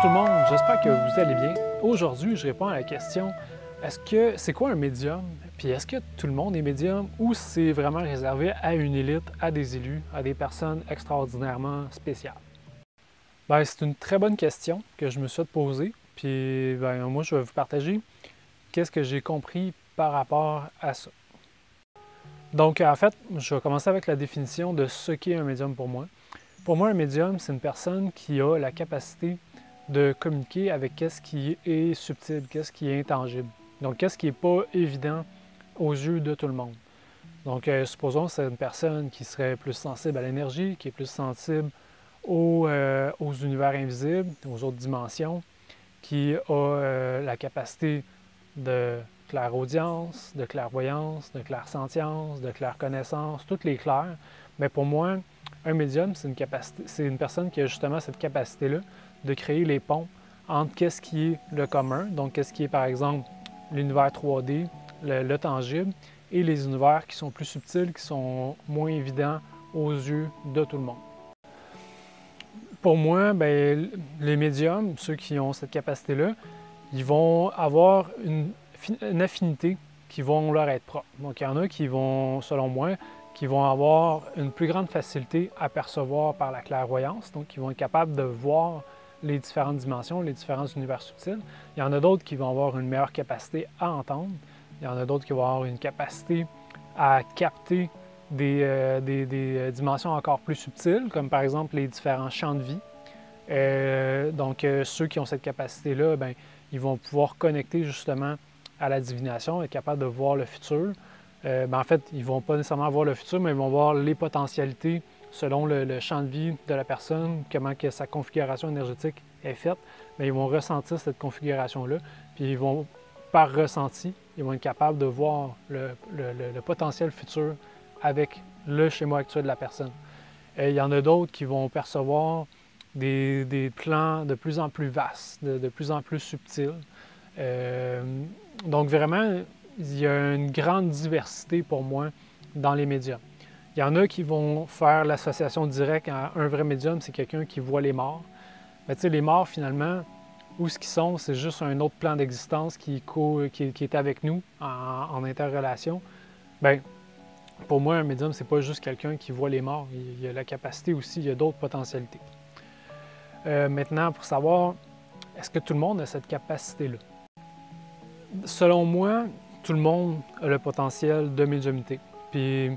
tout le monde, j'espère que vous allez bien. Aujourd'hui, je réponds à la question, c'est quoi un médium? Puis est-ce que tout le monde est médium ou c'est vraiment réservé à une élite, à des élus, à des personnes extraordinairement spéciales? Bien, c'est une très bonne question que je me suis posée. Puis moi, je vais vous partager qu'est-ce que j'ai compris par rapport à ça. Donc, en fait, je vais commencer avec la définition de ce qu'est un médium pour moi. Pour moi, un médium, c'est une personne qui a la capacité de communiquer avec qu'est-ce qui est subtil, qu'est-ce qui est intangible. Donc, qu'est-ce qui n'est pas évident aux yeux de tout le monde. Donc, supposons que c'est une personne qui serait plus sensible à l'énergie, qui est plus sensible aux univers invisibles, aux autres dimensions, qui a la capacité de clairaudience, de clairvoyance, de clairsentience, de clairconnaissance, toutes les clairs. Mais pour moi, un médium, c'est une personne qui a justement cette capacité-là de créer les ponts entre qu'est-ce qui est le commun, donc qu'est-ce qui est par exemple l'univers 3D, le tangible, et les univers qui sont plus subtils, qui sont moins évidents aux yeux de tout le monde. Pour moi, les médiums, ceux qui ont cette capacité-là, ils vont avoir une affinité qui vont leur être propre. Donc, il y en a qui vont, selon moi, qui vont avoir une plus grande facilité à percevoir par la clairvoyance, donc qui vont être capables de voir les différentes dimensions, les différents univers subtils. Il y en a d'autres qui vont avoir une meilleure capacité à entendre. Il y en a d'autres qui vont avoir une capacité à capter des dimensions encore plus subtiles, comme par exemple les différents champs de vie. Donc, ceux qui ont cette capacité-là, ils vont pouvoir connecter justement à la divination, être capables de voir le futur. En fait, ils ne vont pas nécessairement voir le futur, mais ils vont voir les potentialités selon le champ de vie de la personne, comment que sa configuration énergétique est faite. Ils vont ressentir cette configuration-là, puis ils vont, par ressenti, ils vont être capables de voir le potentiel futur avec le schéma actuel de la personne. Il y en a d'autres qui vont percevoir des plans de plus en plus vastes, de plus en plus subtils. Donc vraiment, il y a une grande diversité pour moi dans les médiums. Il y en a qui vont faire l'association directe à un vrai médium, c'est quelqu'un qui voit les morts. Mais tu sais, les morts, finalement, où ce qu'ils sont, c'est juste un autre plan d'existence qui est avec nous en interrelation. Pour moi, un médium, c'est pas juste quelqu'un qui voit les morts. Il y a la capacité aussi, il y a d'autres potentialités. Maintenant, pour savoir, est-ce que tout le monde a cette capacité-là? Selon moi, tout le monde a le potentiel de médiumnité. Puis,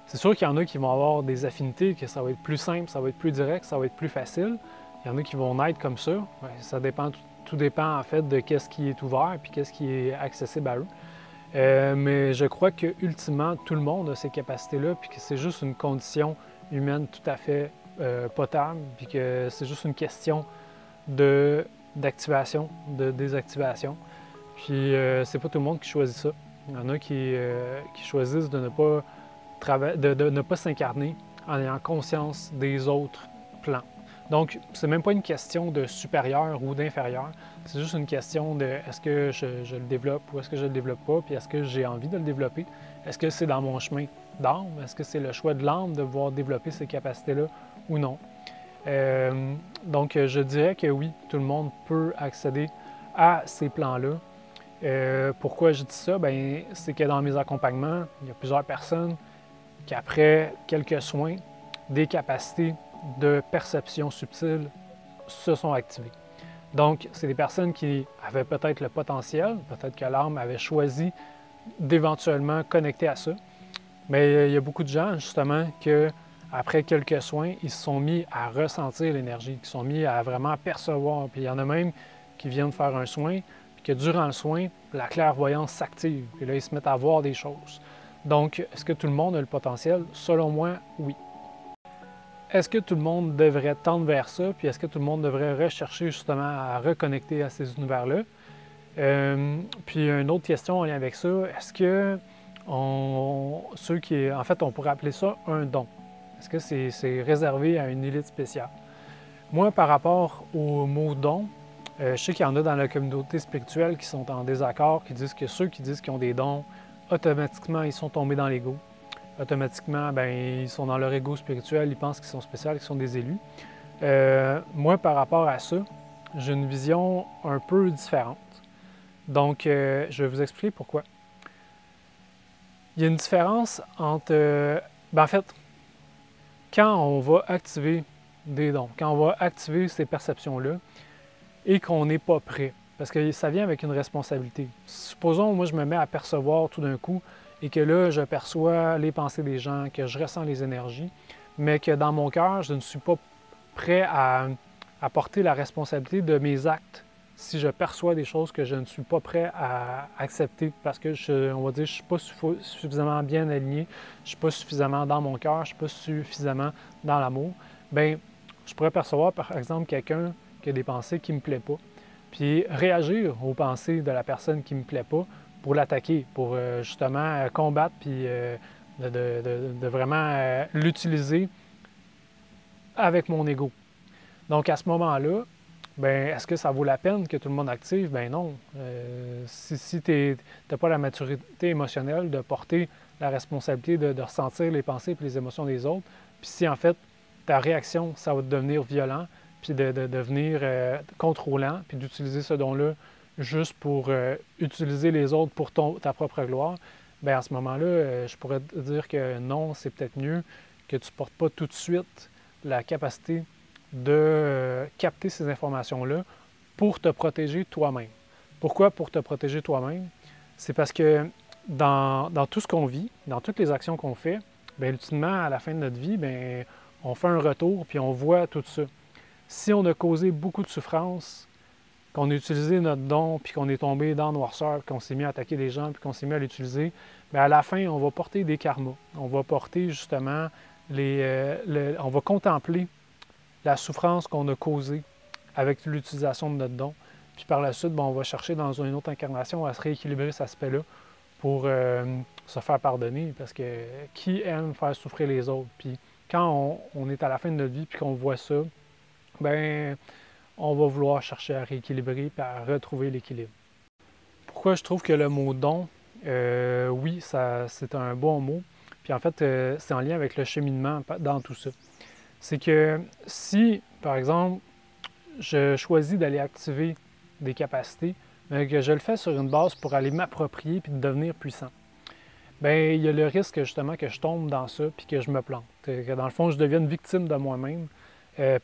c'est sûr qu'il y en a qui vont avoir des affinités, que ça va être plus simple, ça va être plus direct, ça va être plus facile. Il y en a qui vont naître comme ça. Ça dépend, tout dépend en fait de qu'est-ce qui est ouvert et qu'est-ce qui est accessible à eux. Mais je crois que ultimement, tout le monde a ces capacités-là, puis que c'est juste une condition humaine tout à fait potable, puis que c'est juste une question d'activation, de désactivation. Puis c'est pas tout le monde qui choisit ça. Il y en a qui choisissent de ne pas s'incarner en ayant conscience des autres plans. Donc, c'est même pas une question de supérieur ou d'inférieur, c'est juste une question de est-ce que je le développe ou est-ce que je le développe pas, puis est-ce que j'ai envie de le développer, est-ce que c'est dans mon chemin d'âme, est-ce que c'est le choix de l'âme de pouvoir développer ces capacités-là ou non. Donc, je dirais que oui, tout le monde peut accéder à ces plans-là. Pourquoi je dis ça? C'est que dans mes accompagnements, il y a plusieurs personnes qui, après quelques soins, des capacités de perception subtile se sont activées. Donc, c'est des personnes qui avaient peut-être le potentiel, peut-être que l'âme avait choisi d'éventuellement connecter à ça. Mais il y a beaucoup de gens, justement, que après quelques soins, ils se sont mis à ressentir l'énergie, qui se sont mis à vraiment percevoir. Puis il y en a même qui viennent faire un soin, puis que durant le soin, la clairvoyance s'active. Puis là, ils se mettent à voir des choses. Donc, est-ce que tout le monde a le potentiel? Selon moi, oui. Est-ce que tout le monde devrait tendre vers ça? Puis est-ce que tout le monde devrait rechercher justement à reconnecter à ces univers-là? Puis une autre question en lien avec ça, est-ce que en fait, on pourrait appeler ça un don? Est-ce que c'est réservé à une élite spéciale? Moi, par rapport au mot don, je sais qu'il y en a dans la communauté spirituelle qui sont en désaccord, qui disent que ceux qui disent qu'ils ont des dons, automatiquement, ils sont tombés dans l'ego. Automatiquement, ils sont dans leur ego spirituel, ils pensent qu'ils sont spéciaux, qu'ils sont des élus. Moi, par rapport à ça, j'ai une vision un peu différente. Donc, je vais vous expliquer pourquoi. Il y a une différence entre... en fait, quand on va activer des dons, quand on va activer ces perceptions-là et qu'on n'est pas prêt, parce que ça vient avec une responsabilité. Supposons, moi, je me mets à percevoir tout d'un coup et que là, je perçois les pensées des gens, que je ressens les énergies, mais que dans mon cœur, je ne suis pas prêt à porter la responsabilité de mes actes si je perçois des choses que je ne suis pas prêt à accepter parce que, on va dire, je ne suis pas suffisamment bien aligné, je ne suis pas suffisamment dans mon cœur, je ne suis pas suffisamment dans l'amour, bien, je pourrais percevoir, par exemple, quelqu'un qui a des pensées qui ne me plaisent pas, puis réagir aux pensées de la personne qui ne me plaît pas pour l'attaquer, pour justement combattre, puis de vraiment l'utiliser avec mon ego. Donc, à ce moment-là, ben, est-ce que ça vaut la peine que tout le monde active? Ben non. Si tu n'as pas la maturité émotionnelle de porter la responsabilité de ressentir les pensées et les émotions des autres, puis si en fait ta réaction, ça va te devenir violent, puis de devenir contrôlant, puis d'utiliser ce don-là juste pour utiliser les autres pour ta propre gloire, bien à ce moment-là, je pourrais te dire que non, c'est peut-être mieux que tu ne portes pas tout de suite la capacité de capter ces informations-là pour te protéger toi-même. Pourquoi pour te protéger toi-même? C'est parce que dans tout ce qu'on vit, dans toutes les actions qu'on fait, bien, ultimement, à la fin de notre vie, bien, on fait un retour puis on voit tout ça. Si on a causé beaucoup de souffrance, qu'on a utilisé notre don puis qu'on est tombé dans la noirceur, qu'on s'est mis à attaquer les gens puis qu'on s'est mis à l'utiliser, bien, à la fin, on va porter des karmas. On va porter justement on va contempler la souffrance qu'on a causée avec l'utilisation de notre don. Puis par la suite, bien, on va chercher dans une autre incarnation à se rééquilibrer cet aspect-là pour se faire pardonner. Parce que qui aime faire souffrir les autres? Puis quand on est à la fin de notre vie puis qu'on voit ça, bien, on va vouloir chercher à rééquilibrer et à retrouver l'équilibre. Pourquoi je trouve que le mot don, oui, c'est un bon mot. Puis en fait, c'est en lien avec le cheminement dans tout ça. C'est que si, par exemple, je choisis d'aller activer des capacités, mais que je le fais sur une base pour aller m'approprier puis devenir puissant, bien, il y a le risque justement que je tombe dans ça puis que je me plante. Que dans le fond, je devienne victime de moi-même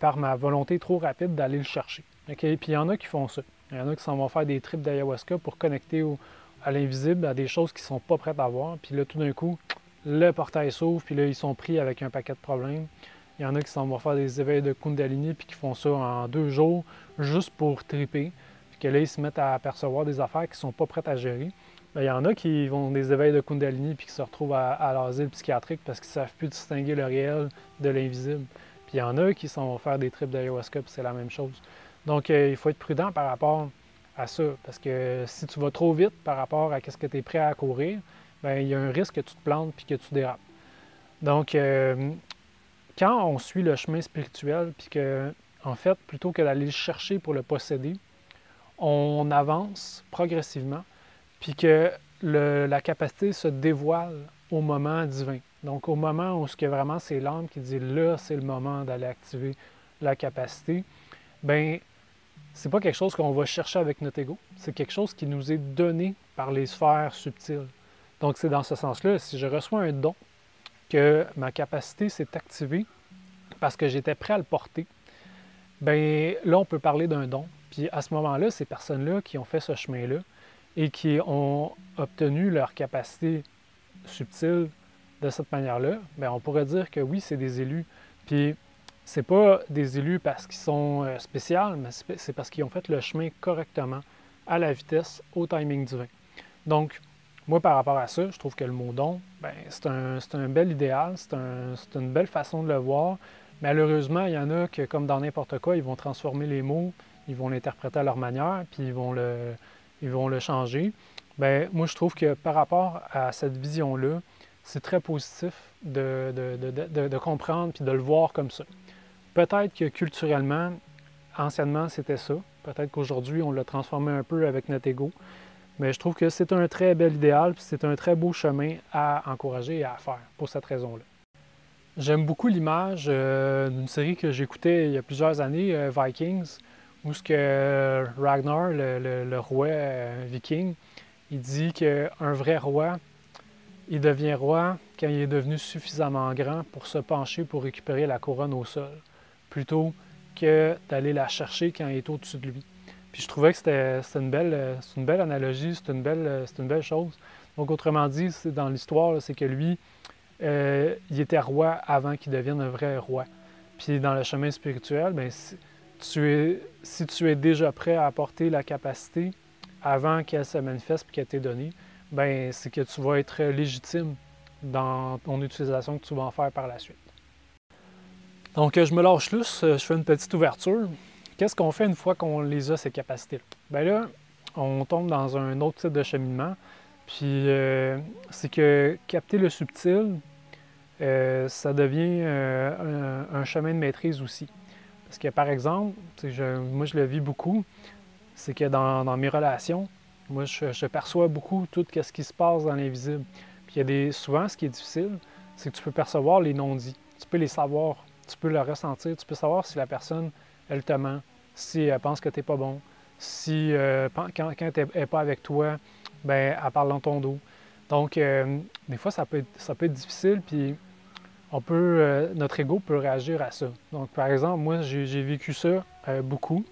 par ma volonté trop rapide d'aller le chercher. Okay? Puis il y en a qui font ça. Il y en a qui s'en vont faire des trips d'ayahuasca pour connecter à l'invisible, à des choses qu'ils ne sont pas prêts à voir. Puis là, tout d'un coup, le portail s'ouvre, puis là, ils sont pris avec un paquet de problèmes. Il y en a qui s'en vont faire des éveils de Kundalini puis qui font ça en 2 jours juste pour triper. Puis que là, ils se mettent à apercevoir des affaires qui ne sont pas prêtes à gérer. Bien, il y en a qui vont des éveils de Kundalini puis qui se retrouvent à l'asile psychiatrique parce qu'ils ne savent plus distinguer le réel de l'invisible. Puis il y en a qui s'en vont faire des trips d'ayahuasca puis c'est la même chose. Donc, il faut être prudent par rapport à ça. Parce que si tu vas trop vite par rapport à ce que tu es prêt à courir, bien, il y a un risque que tu te plantes puis que tu dérapes. Donc, quand on suit le chemin spirituel, puis que, en fait, plutôt que d'aller le chercher pour le posséder, on avance progressivement, puis que la capacité se dévoile au moment divin. Donc, au moment où vraiment c'est l'âme qui dit là, c'est le moment d'aller activer la capacité, bien, c'est pas quelque chose qu'on va chercher avec notre ego, c'est quelque chose qui nous est donné par les sphères subtiles. Donc, c'est dans ce sens-là, si je reçois un don, que ma capacité s'est activée parce que j'étais prêt à le porter, bien là, on peut parler d'un don. Puis à ce moment-là, ces personnes-là qui ont fait ce chemin-là et qui ont obtenu leur capacité subtile de cette manière-là, bien, on pourrait dire que oui, c'est des élus. Puis c'est pas des élus parce qu'ils sont spéciaux, mais c'est parce qu'ils ont fait le chemin correctement, à la vitesse, au timing divin. Donc, moi, par rapport à ça, je trouve que le mot don, bien, c'est un bel idéal, c'est une belle façon de le voir. Malheureusement, il y en a que, comme dans n'importe quoi, ils vont transformer les mots, ils vont l'interpréter à leur manière, puis ils vont le changer. Bien, moi, je trouve que par rapport à cette vision-là, c'est très positif de comprendre puis de le voir comme ça. Peut-être que culturellement, anciennement, c'était ça. Peut-être qu'aujourd'hui, on l'a transformé un peu avec notre ego. Mais je trouve que c'est un très bel idéal, puis c'est un très beau chemin à encourager et à faire pour cette raison-là. J'aime beaucoup l'image d'une série que j'écoutais il y a plusieurs années, Vikings, où ce que Ragnar, le roi viking, il dit qu'un vrai roi, il devient roi quand il est devenu suffisamment grand pour se pencher pour récupérer la couronne au sol, plutôt que d'aller la chercher quand il est au-dessus de lui. Puis je trouvais que c'est une belle analogie, c'est une belle chose. Donc autrement dit, dans l'histoire, c'est que lui, il était roi avant qu'il devienne un vrai roi. Puis dans le chemin spirituel, bien, si tu es déjà prêt à apporter la capacité avant qu'elle se manifeste et qu'elle t'ait donnée, ben c'est que tu vas être légitime dans ton utilisation que tu vas en faire par la suite. Donc, je me lâche lousse, je fais une petite ouverture. Qu'est-ce qu'on fait une fois qu'on les a, ces capacités-là? Bien là, on tombe dans un autre type de cheminement. Puis, c'est que capter le subtil, ça devient un chemin de maîtrise aussi. Parce que, par exemple, moi, je le vis beaucoup, c'est que dans mes relations, moi, je perçois beaucoup tout ce qui se passe dans l'invisible. Puis, souvent, ce qui est difficile, c'est que tu peux percevoir les non-dits. Tu peux les savoir, tu peux le ressentir, tu peux savoir si la personne, elle te ment, si elle pense que tu n'es pas bon, si quand elle n'est pas avec toi, ben elle parle dans ton dos. Donc, des fois, ça peut être difficile, puis notre ego peut réagir à ça. Donc, par exemple, moi, j'ai vécu ça beaucoup,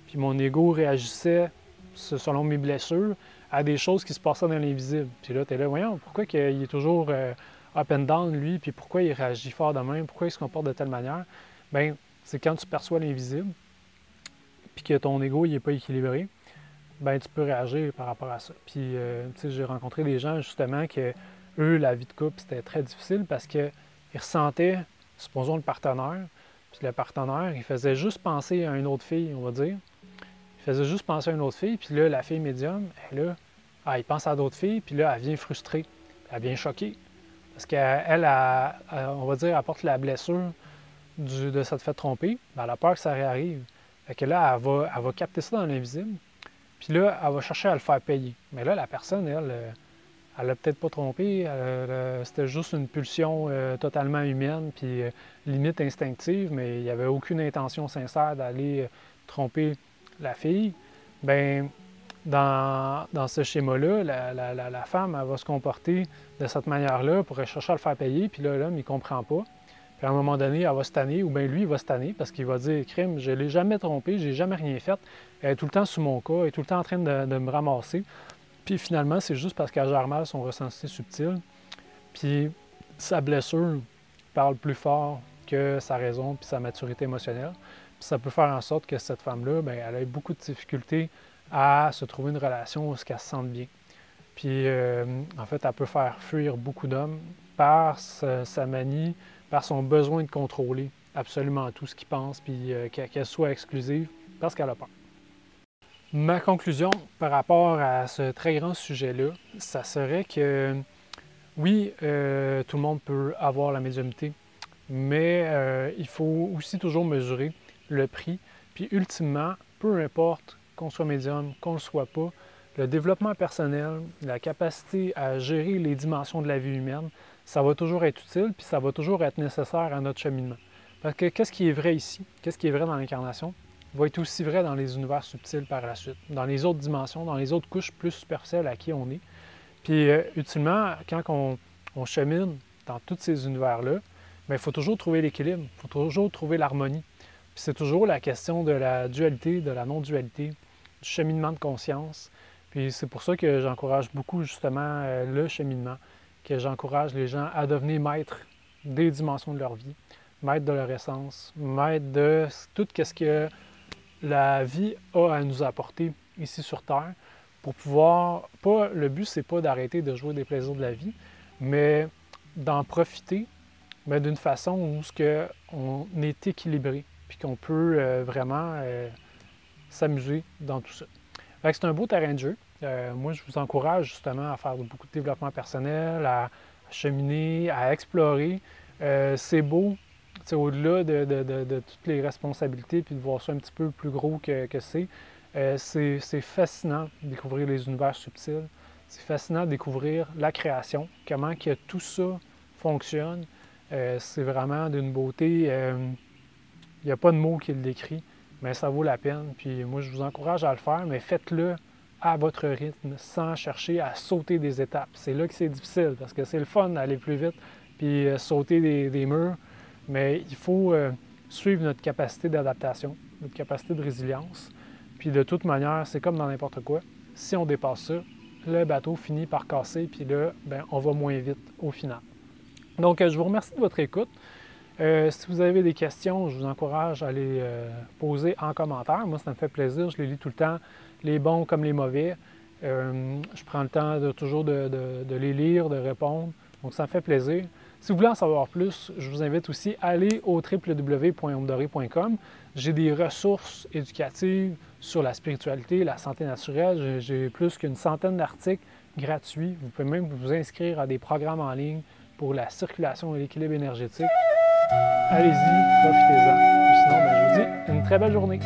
puis mon ego réagissait, selon mes blessures, à des choses qui se passaient dans l'invisible. Puis là, tu es là, voyons, pourquoi il est toujours up and down, lui, puis pourquoi il réagit fort de même, pourquoi il se comporte de telle manière? Bien, c'est quand tu perçois l'invisible, puis que ton ego n'est pas équilibré, bien, tu peux réagir par rapport à ça. Puis, tu sais, j'ai rencontré des gens, justement, que eux, la vie de couple, c'était très difficile parce qu'ils ressentaient, supposons, le partenaire, puis le partenaire, il faisait juste penser à une autre fille, on va dire. Il faisait juste penser à une autre fille, puis là, la fille médium, elle, là, il pense à d'autres filles, puis là, elle vient frustrée, elle vient choquée. Parce qu'elle, on va dire, apporte la blessure de s'être fait tromper, bien, elle a peur que ça réarrive. Fait que là, elle va capter ça dans l'invisible, puis là, elle va chercher à le faire payer. Mais là, la personne, elle l'a peut-être pas trompé, c'était juste une pulsion totalement humaine, puis limite instinctive, mais il n'y avait aucune intention sincère d'aller tromper la fille. Bien, dans ce schéma-là, la femme, elle va se comporter de cette manière-là pour chercher à le faire payer, puis là, l'homme, il ne comprend pas. Puis à un moment donné, elle va se tanner, ou bien lui, il va se tanner parce qu'il va dire: crime, je ne l'ai jamais trompé, j'ai jamais rien fait, elle est tout le temps sous mon cas, elle est tout le temps en train de me ramasser. Puis finalement, c'est juste parce qu'elle gère mal son ressenti subtil. Puis sa blessure parle plus fort que sa raison puis sa maturité émotionnelle. Puis ça peut faire en sorte que cette femme-là, bien, elle a eu beaucoup de difficultés à se trouver une relation où elle se sente bien. Puis en fait, elle peut faire fuir beaucoup d'hommes par sa manie, par son besoin de contrôler absolument tout ce qu'il pense, puis qu'elle soit exclusive parce qu'elle a peur. Ma conclusion par rapport à ce très grand sujet-là, ça serait que oui, tout le monde peut avoir la médiumnité, mais il faut aussi toujours mesurer le prix. Puis ultimement, peu importe qu'on soit médium, qu'on ne le soit pas, le développement personnel, la capacité à gérer les dimensions de la vie humaine, ça va toujours être utile, puis ça va toujours être nécessaire à notre cheminement. Parce que qu'est-ce qui est vrai ici? Qu'est-ce qui est vrai dans l'incarnation? Va être aussi vrai dans les univers subtils par la suite, dans les autres dimensions, dans les autres couches plus superficielles à qui on est. Puis, ultimement, quand on chemine dans tous ces univers-là, il faut toujours trouver l'équilibre, il faut toujours trouver l'harmonie. Puis c'est toujours la question de la dualité, de la non-dualité, du cheminement de conscience. Puis c'est pour ça que j'encourage beaucoup justement le cheminement, que j'encourage les gens à devenir maîtres des dimensions de leur vie, maîtres de leur essence, maîtres de tout ce que la vie a à nous apporter ici sur Terre pour pouvoir, le but, c'est pas d'arrêter de jouer des plaisirs de la vie, mais d'en profiter, mais d'une façon où on est équilibré, puis qu'on peut vraiment s'amuser dans tout ça. C'est un beau terrain de jeu. Moi, je vous encourage justement à faire beaucoup de développement personnel, à cheminer, à explorer. C'est beau, au-delà de toutes les responsabilités, puis de voir ça un petit peu plus gros que c'est. C'est fascinant de découvrir les univers subtils. C'est fascinant de découvrir la création, comment que tout ça fonctionne. C'est vraiment d'une beauté. Il n'y a pas de mots qui le décrit. mais ça vaut la peine. Puis moi, je vous encourage à le faire, mais faites-le à votre rythme, sans chercher à sauter des étapes. C'est là que c'est difficile, parce que c'est le fun d'aller plus vite, puis sauter des murs, mais il faut suivre notre capacité d'adaptation, notre capacité de résilience. Puis de toute manière, c'est comme dans n'importe quoi. Si on dépasse ça, le bateau finit par casser, puis là, on va moins vite au final. Donc, je vous remercie de votre écoute. Si vous avez des questions, je vous encourage à les poser en commentaire. Moi, ça me fait plaisir. Je les lis tout le temps, les bons comme les mauvais. Je prends le temps toujours de les lire, de répondre. Donc, ça me fait plaisir. Si vous voulez en savoir plus, je vous invite aussi à aller au www.omedoré.com. J'ai des ressources éducatives sur la spiritualité, la santé naturelle. J'ai plus qu'une centaine d'articles gratuits. Vous pouvez même vous inscrire à des programmes en ligne pour la circulation et l'équilibre énergétique. Allez-y, profitez-en. Sinon, je vous dis une très belle journée.